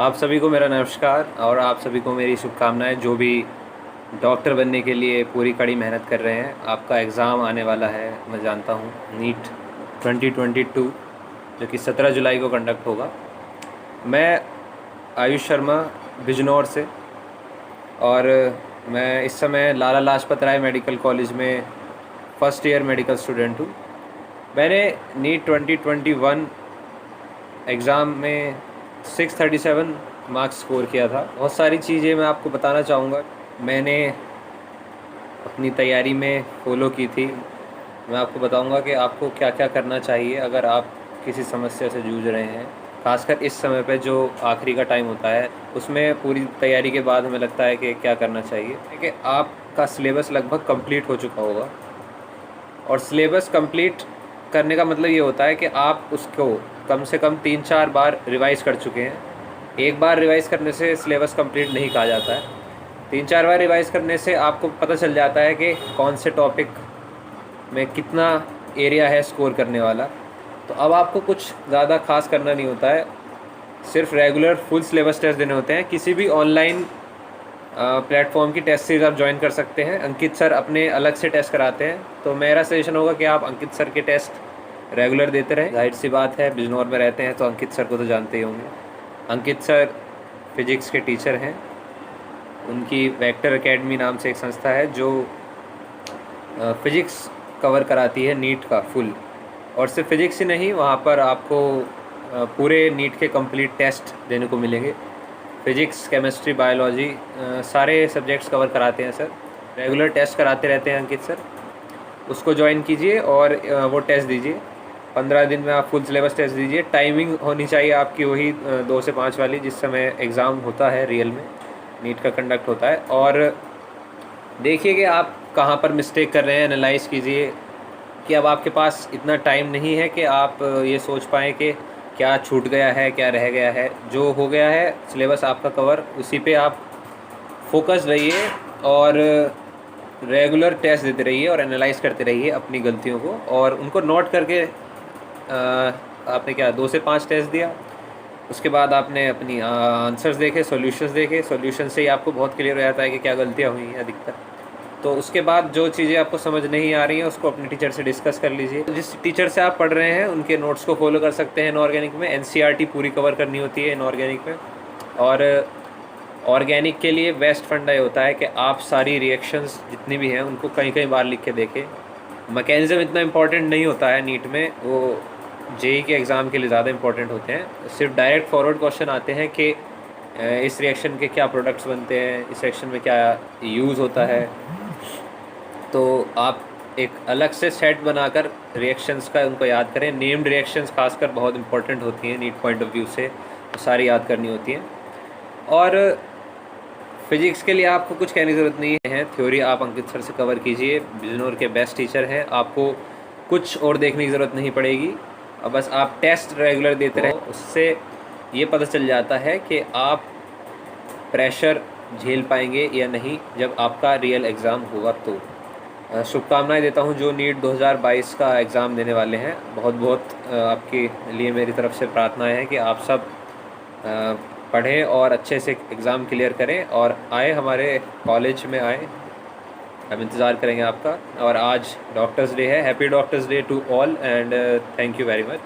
आप सभी को मेरा नमस्कार और आप सभी को मेरी शुभकामनाएं। जो भी डॉक्टर बनने के लिए पूरी कड़ी मेहनत कर रहे हैं, आपका एग्ज़ाम आने वाला है, मैं जानता हूँ, नीट 2022, जो कि 17 जुलाई को कंडक्ट होगा। मैं आयुष शर्मा, बिजनौर से, और मैं इस समय लाला लाजपत राय मेडिकल कॉलेज में फ़र्स्ट ईयर मेडिकल स्टूडेंट हूँ। मैंने नीट 2021 एग्ज़ाम में 637 मार्क्स स्कोर किया था। बहुत सारी चीज़ें मैं आपको बताना चाहूँगा, मैंने अपनी तैयारी में फ़ॉलो की थी। मैं आपको बताऊँगा कि आपको क्या क्या करना चाहिए अगर आप किसी समस्या से जूझ रहे हैं, ख़ासकर इस समय पे जो आखिरी का टाइम होता है, उसमें पूरी तैयारी के बाद हमें लगता है कि क्या करना चाहिए। कि आपका सिलेबस लगभग कंप्लीट हो चुका होगा, और सिलेबस कंप्लीट करने का मतलब ये होता है कि आप उसको कम से कम 3-4 बार रिवाइज़ कर चुके हैं। एक बार रिवाइज़ करने से सिलेबस कंप्लीट नहीं कहा जाता है। 3-4 बार रिवाइज़ करने से आपको पता चल जाता है कि कौन से टॉपिक में कितना एरिया है स्कोर करने वाला। तो अब आपको कुछ ज़्यादा खास करना नहीं होता है, सिर्फ रेगुलर फुल सिलेबस टेस्ट देने होते हैं। किसी भी ऑनलाइन प्लेटफॉर्म की टेस्ट सीरीज़ आप ज्वाइन कर सकते हैं। अंकित सर अपने अलग से टेस्ट कराते हैं, तो मेरा सजेशन होगा कि आप अंकित सर के टेस्ट रेगुलर देते रहें। जाहिर सी बात है, बिजनौर में रहते हैं तो अंकित सर को तो जानते ही होंगे। अंकित सर फिजिक्स के टीचर हैं। उनकी वेक्टर एकेडमी नाम से एक संस्था है जो फ़िज़िक्स कवर कराती है नीट का फुल। और सिर्फ फिज़िक्स ही नहीं, वहाँ पर आपको पूरे नीट के कंप्लीट टेस्ट देने को मिलेंगे। फ़िज़िक्स, केमिस्ट्री, बायोलॉजी, सारे सब्जेक्ट्स कवर कराते हैं सर। रेगुलर टेस्ट कराते रहते हैं अंकित सर। उसको ज्वाइन कीजिए और वो टेस्ट दीजिए। 15 दिन में आप फुल सिलेबस टेस्ट दीजिए। टाइमिंग होनी चाहिए आपकी वही 2 से 5 वाली, जिस समय एग्ज़ाम होता है, रियल में नीट का कंडक्ट होता है। और देखिए कि आप कहाँ पर मिस्टेक कर रहे हैं, एनालाइज़ कीजिए कि अब आपके पास इतना टाइम नहीं है कि आप ये सोच पाएँ कि क्या छूट गया है, क्या रह गया है। जो हो गया है सिलेबस आपका कवर, उसी पे आप फोकस रहिए और रेगुलर टेस्ट देते रहिए और एनालाइज़ करते रहिए अपनी गलतियों को, और उनको नोट करके आपने क्या 2 से 5 टेस्ट दिया, उसके बाद आपने अपनी आंसर्स देखे, सॉल्यूशंस देखे। सॉल्यूशन से ही आपको बहुत क्लियर हो जाता है कि क्या गलतियाँ हुई हैं अधिकतर। तो उसके बाद जो चीज़ें आपको समझ नहीं आ रही हैं, उसको अपने टीचर से डिस्कस कर लीजिए। जिस टीचर से आप पढ़ रहे हैं उनके नोट्स को फॉलो कर सकते हैं। इनऑर्गेनिक में एनसीईआरटी पूरी कवर करनी होती है इनऑर्गेनिक में। और ऑर्गेनिक के लिए बेस्ट फंडा ये होता है कि आप सारी रिएक्शंस जितनी भी हैं उनको कई कई बार लिख के देखें। मैकेनिज़्म इतना इम्पोर्टेंट नहीं होता है नीट में, वो जेई के एग्ज़ाम के लिए ज़्यादा इंपॉर्टेंट होते हैं। सिर्फ डायरेक्ट फॉरवर्ड क्वेश्चन आते हैं कि इस रिएक्शन के क्या प्रोडक्ट्स बनते हैं, इस रिएक्शन में क्या यूज़ होता है। तो आप एक अलग से सेट बनाकर रिएक्शंस का उनको याद करें। नेम्ड रिएक्शंस खासकर बहुत इंपॉर्टेंट होती हैं नीट पॉइंट ऑफ व्यू से, तो सारी याद करनी होती हैं। और फिज़िक्स के लिए आपको कुछ कहने की ज़रूरत नहीं है, थ्योरी आप अंकित सर से कवर कीजिए। बिजनौर के बेस्ट टीचर हैं, आपको कुछ और देखने की ज़रूरत नहीं पड़ेगी। अब बस आप टेस्ट रेगुलर देते रहें, उससे ये पता चल जाता है कि आप प्रेशर झेल पाएंगे या नहीं जब आपका रियल एग्ज़ाम होगा। तो शुभकामनाएं देता हूं जो नीट 2022 का एग्ज़ाम देने वाले हैं। बहुत बहुत आपके लिए मेरी तरफ से प्रार्थनाएं हैं कि आप सब पढ़ें और अच्छे से एग्ज़ाम क्लियर करें और आए, हमारे कॉलेज में आए, हम इंतज़ार करेंगे आपका। और आज डॉक्टर्स डे है। Happy doctors day to all and thank you very much.